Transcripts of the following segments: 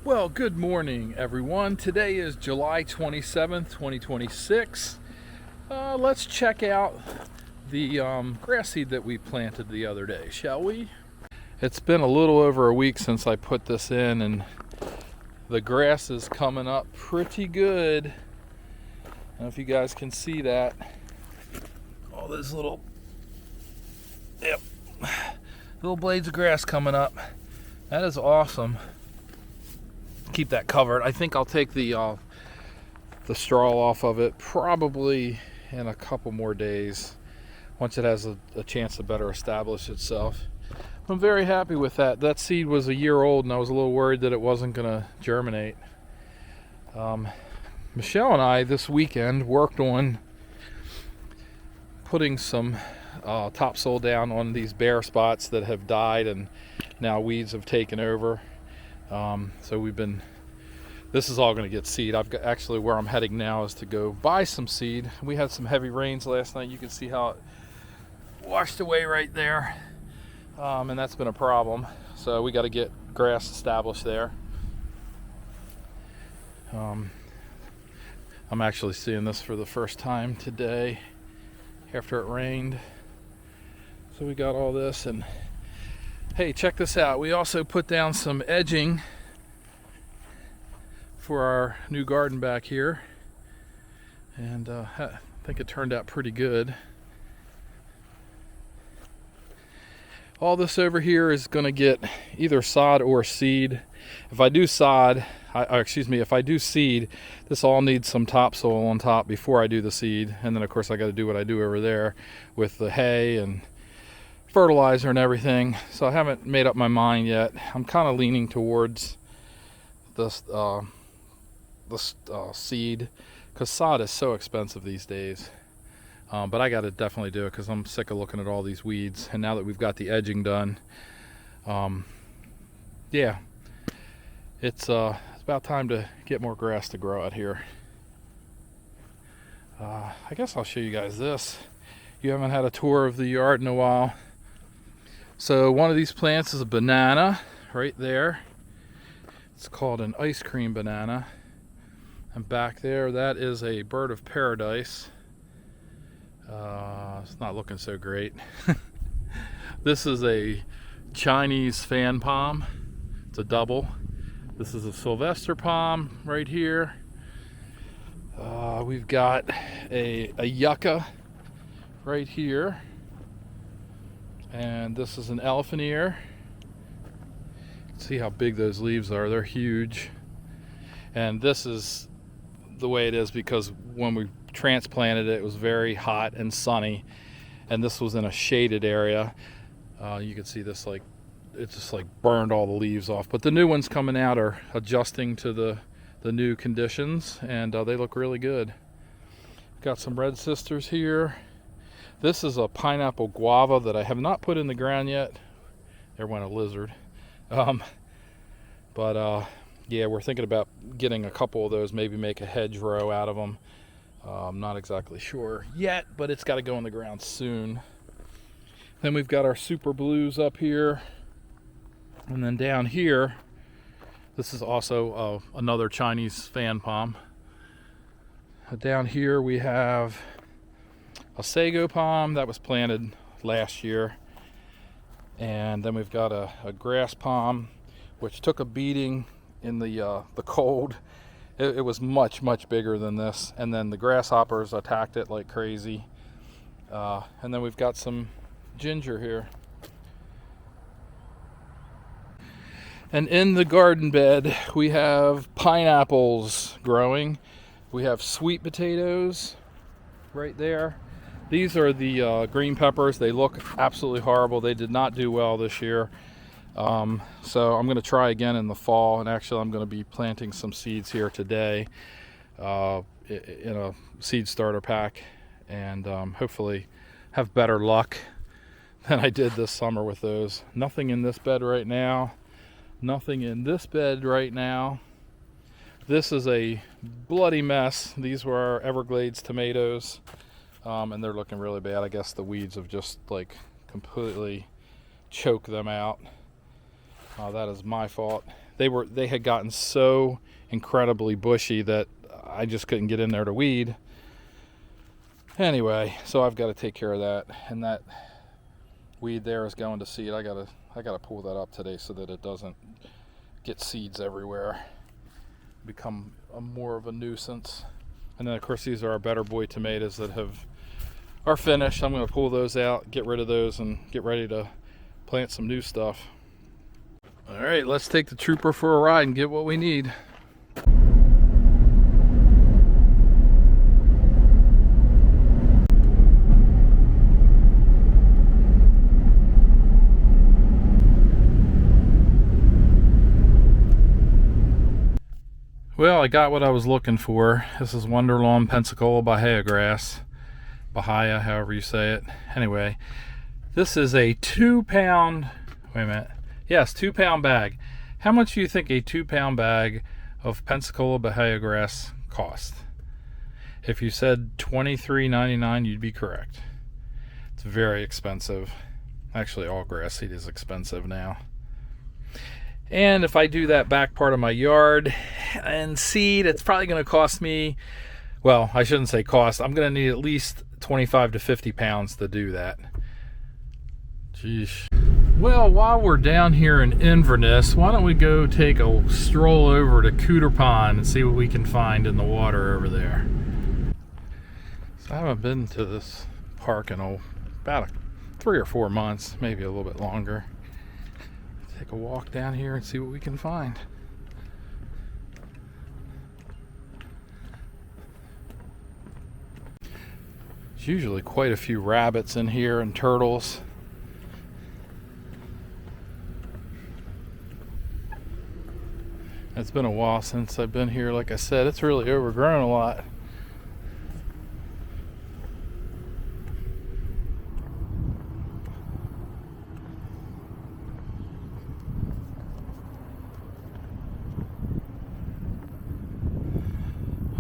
Well, good morning, everyone. Today is July 27th, 2026. Let's check out the grass seed that we planted the other day, shall we? It's been a little over a week since I put this in, and the grass is coming up pretty good. I don't know if you guys can see that. All those little blades of grass coming up. That is awesome. Keep that covered. I think I'll take the straw off of it probably in a couple more days once it has a chance to better establish itself. I'm very happy with that. That seed was a year old and I was a little worried that it wasn't going to germinate. Michelle and I this weekend worked on putting some topsoil down on these bare spots that have died and now weeds have taken over. So this is all going to get seed. Actually, where I'm heading now is to go buy some seed. We had some heavy rains last night. You can see how it washed away right there. And that's been a problem. So we got to get grass established there. I'm actually seeing this for the first time today after it rained. So we got all this, and hey, check this out. We also put down some edging for our new garden back here, and I think it turned out pretty good. All this over here is going to get either sod or seed. If I do if I do seed, this all needs some topsoil on top before I do the seed, and then of course I got to do what I do over there with the hay and fertilizer and everything. So I haven't made up my mind yet. I'm kind of leaning towards this seed because sod is so expensive these days. But I got to definitely do it because I'm sick of looking at all these weeds. And now that we've got the edging done, yeah, it's about time to get more grass to grow out here. I guess I'll show you guys this. You haven't had a tour of the yard in a while. So one of these plants is a banana right there. It's called an ice cream banana. And back there, that is a bird of paradise. It's not looking so great. This is a Chinese fan palm. It's a double. This is a Sylvester palm right here. We've got a yucca right here. And this is an elephant ear. See how big those leaves are. They're huge. And this is the way it is because when we transplanted it, it was very hot and sunny, and this was in a shaded area. You can see this, like it just like burned all the leaves off, but the new ones coming out are adjusting to the new conditions, and they look really good. Got some red sisters here. This is a pineapple guava that I have not put in the ground yet. There went a lizard. Yeah, we're thinking about getting a couple of those, maybe make a hedgerow out of them. I'm not exactly sure yet, but it's got to go in the ground soon. Then we've got our super blues up here. And then down here, this is also another Chinese fan palm. Down here we have a sago palm that was planted last year. And then we've got a grass palm, which took a beating in the cold. It was much bigger than this, and then the grasshoppers attacked it like crazy. And then we've got some ginger here. And in the garden bed we have pineapples growing. We have sweet potatoes right there. These are the green peppers. They look absolutely horrible. They did not do well this year. So I'm going to try again in the fall, and actually I'm going to be planting some seeds here today in a seed starter pack, and hopefully have better luck than I did this summer with those. Nothing in this bed right now. Nothing in this bed right now. This is a bloody mess. These were our Everglades tomatoes, and they're looking really bad. I guess the weeds have just like completely choked them out. That is my fault. they had gotten so incredibly bushy that I just couldn't get in there to weed. Anyway, so I've got to take care of that, and that weed there is going to seed. I gotta pull that up today so that it doesn't get seeds everywhere, become more of a nuisance. And then of course these are our Better Boy tomatoes that are finished. I'm going to pull those out, get rid of those, and get ready to plant some new stuff. All right, let's take the Trooper for a ride and get what we need. Well, I got what I was looking for. This is Wonderlawn Pensacola Bahia grass. Bahia, however you say it. Anyway, this is a 2-pound, wait a minute. Yes, 2-pound bag. How much do you think a 2-pound bag of Pensacola Bahia grass cost? If you said $23.99, you'd be correct. It's very expensive. Actually, all grass seed is expensive now. And if I do that back part of my yard and seed, it's probably going to cost me, well, I shouldn't say cost. I'm going to need at least 25 to 50 pounds to do that. Jeez. Well, while we're down here in Inverness, why don't we go take a stroll over to Cooter Pond and see what we can find in the water over there. So I haven't been to this park in about 3 or 4 months, maybe a little bit longer. Take a walk down here and see what we can find. There's usually quite a few rabbits in here and turtles. It's been a while since I've been here. Like I said, it's really overgrown a lot.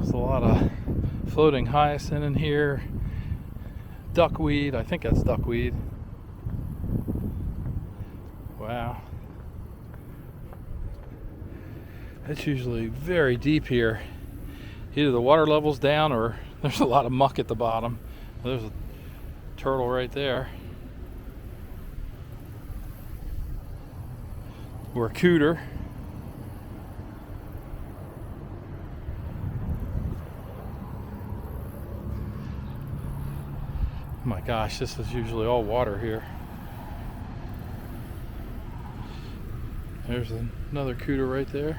A lot of floating hyacinth in here, duckweed. I think that's duckweed. Wow, it's usually very deep here. Either the water level's down or there's a lot of muck at the bottom. There's a turtle right there. Or a cooter. Oh my gosh, this is usually all water here. There's another cooter right there.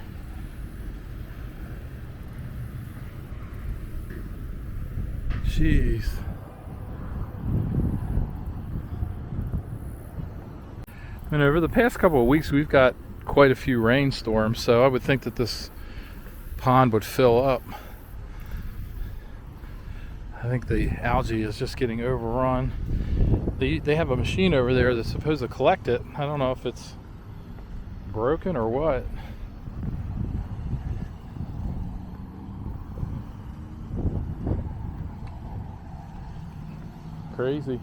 Jeez. And over the past couple of weeks we've got quite a few rainstorms, so I would think that this pond would fill up. I think the algae is just getting overrun. They have a machine over there that's supposed to collect it. I don't know if it's broken or what. Crazy.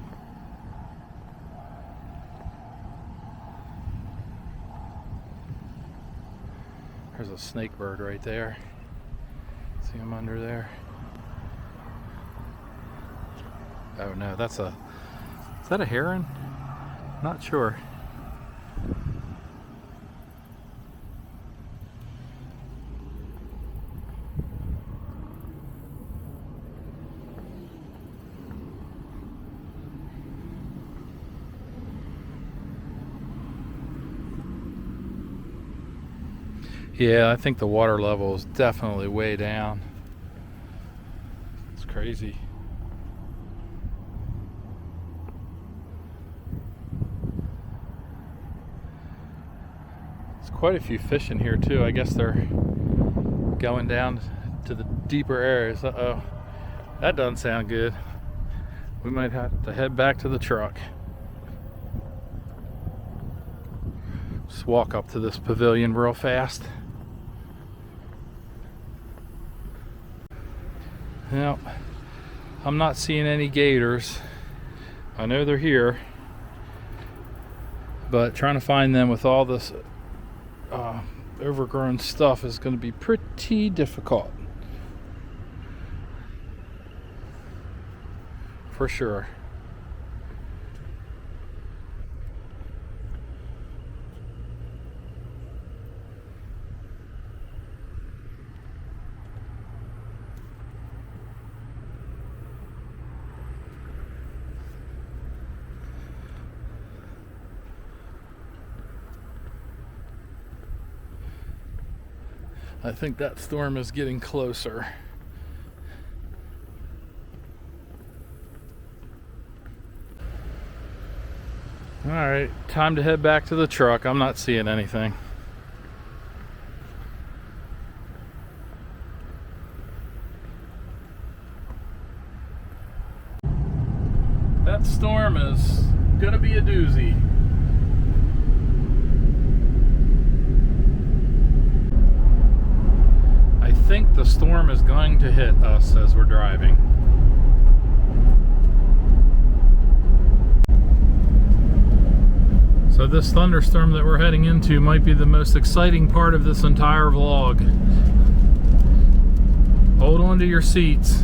There's a snake bird right there. See him under there? Oh no, is that a heron? Not sure. Yeah, I think the water level is definitely way down. It's crazy. Quite a few fish in here too. I guess they're going down to the deeper areas. Uh-oh, that doesn't sound good. We might have to head back to the truck. Just walk up to this pavilion real fast. Yep, I'm not seeing any gators. I know they're here, but trying to find them with all this overgrown stuff is going to be pretty difficult. For sure. I think that storm is getting closer. All right, time to head back to the truck. I'm not seeing anything. That storm is gonna be a doozy. I think the storm is going to hit us as we're driving. So this thunderstorm that we're heading into might be the most exciting part of this entire vlog. Hold on to your seats.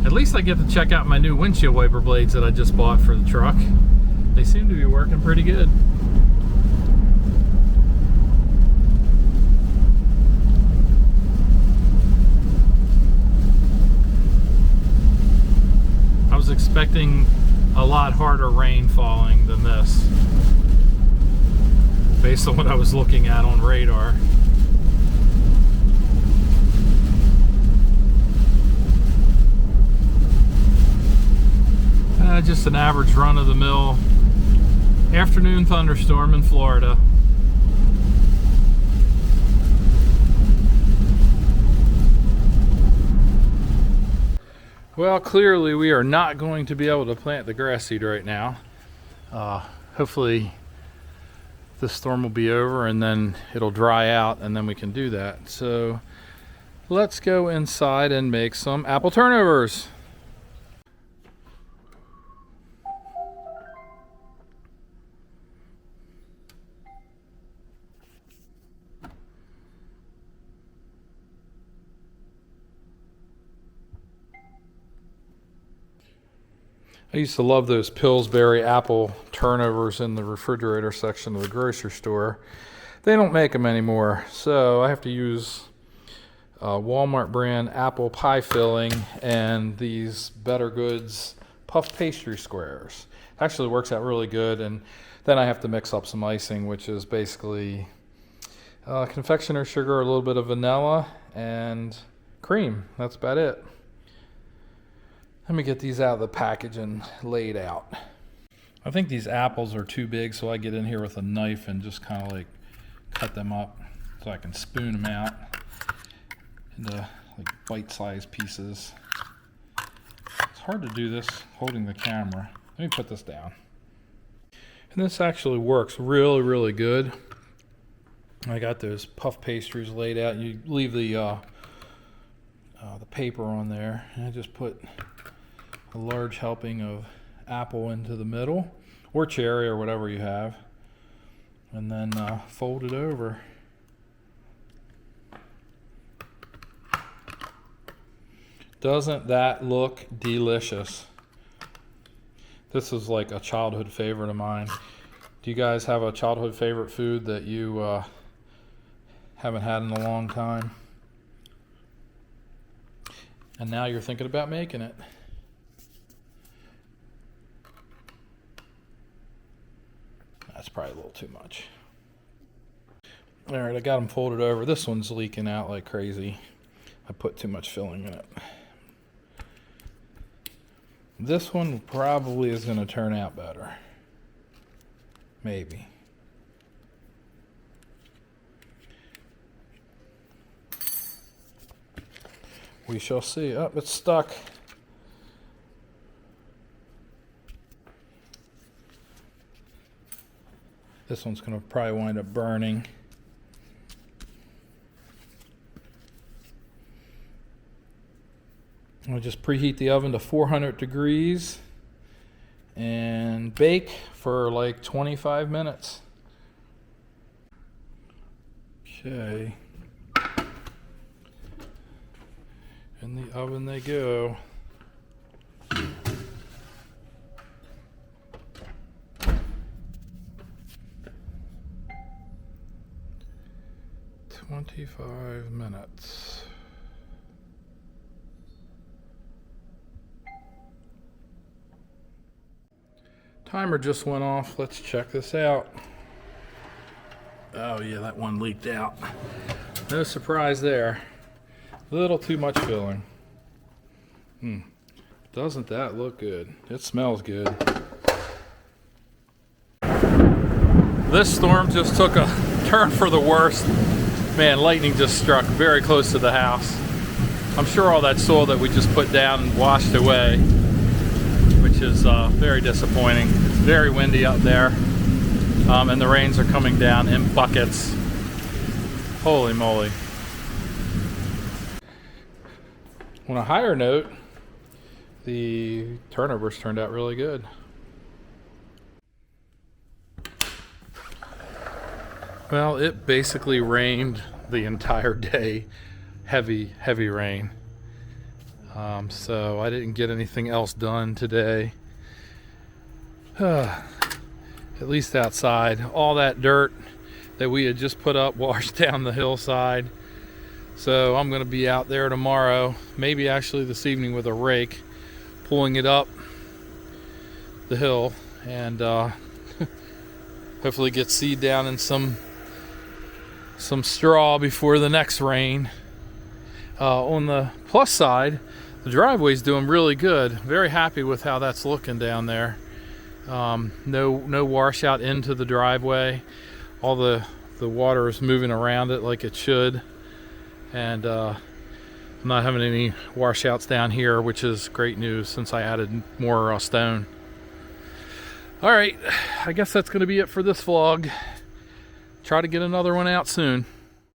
At least I get to check out my new windshield wiper blades that I just bought for the truck. They seem to be working pretty good. I was expecting a lot harder rain falling than this, based on what I was looking at on radar. Just an average run-of-the-mill afternoon thunderstorm in Florida. Well, clearly we are not going to be able to plant the grass seed right now. Hopefully this storm will be over and then it'll dry out and then we can do that. So let's go inside and make some apple turnovers. I used to love those Pillsbury apple turnovers in the refrigerator section of the grocery store. They don't make them anymore, so I have to use Walmart brand apple pie filling and these Better Goods puff pastry squares. Actually works out really good, and then I have to mix up some icing, which is basically confectioner sugar, a little bit of vanilla, and cream. That's about it. Let me get these out of the package and laid out. I think these apples are too big, so I get in here with a knife and just kind of like cut them up so I can spoon them out into like bite-sized pieces. It's hard to do this holding the camera. Let me put this down. And this actually works really, really good. I got those puff pastries laid out. You leave the paper on there, and I just put a large helping of apple into the middle, or cherry, or whatever you have, and then fold it over. Doesn't that look delicious? This is like a childhood favorite of mine. Do you guys have a childhood favorite food that you haven't had in a long time, and now you're thinking about making it? That's probably a little too much. All right, I got them folded over. This one's leaking out like crazy. I put too much filling in it. This one probably is going to turn out better. Maybe. We shall see. Oh, it's stuck. This one's going to probably wind up burning. I'll just preheat the oven to 400 degrees and bake for like 25 minutes. Okay. In the oven they go. "25 minutes. Timer just went off. Let's check this out. Oh yeah, that one leaked out. No surprise there. A little too much filling. Doesn't that look good? It smells good. This storm just took a turn for the worst. Man, lightning just struck very close to the house. I'm sure all that soil that we just put down washed away, which is very disappointing. It's very windy up there, and the rains are coming down in buckets. Holy moly. On a higher note, the turnovers turned out really good. Well, it basically rained the entire day. Heavy rain. So I didn't get anything else done today. At least outside. All that dirt that we had just put up washed down the hillside. So I'm going to be out there tomorrow, maybe actually this evening with a rake, pulling it up the hill, and hopefully get seed down in some straw before the next rain. On the plus side, the driveway's doing really good. Very happy with how that's looking down there. No washout into the driveway. All the water is moving around it like it should. And I'm not having any washouts down here, which is great news since I added more stone. All right, I guess that's going to be it for this vlog. Try to get another one out soon.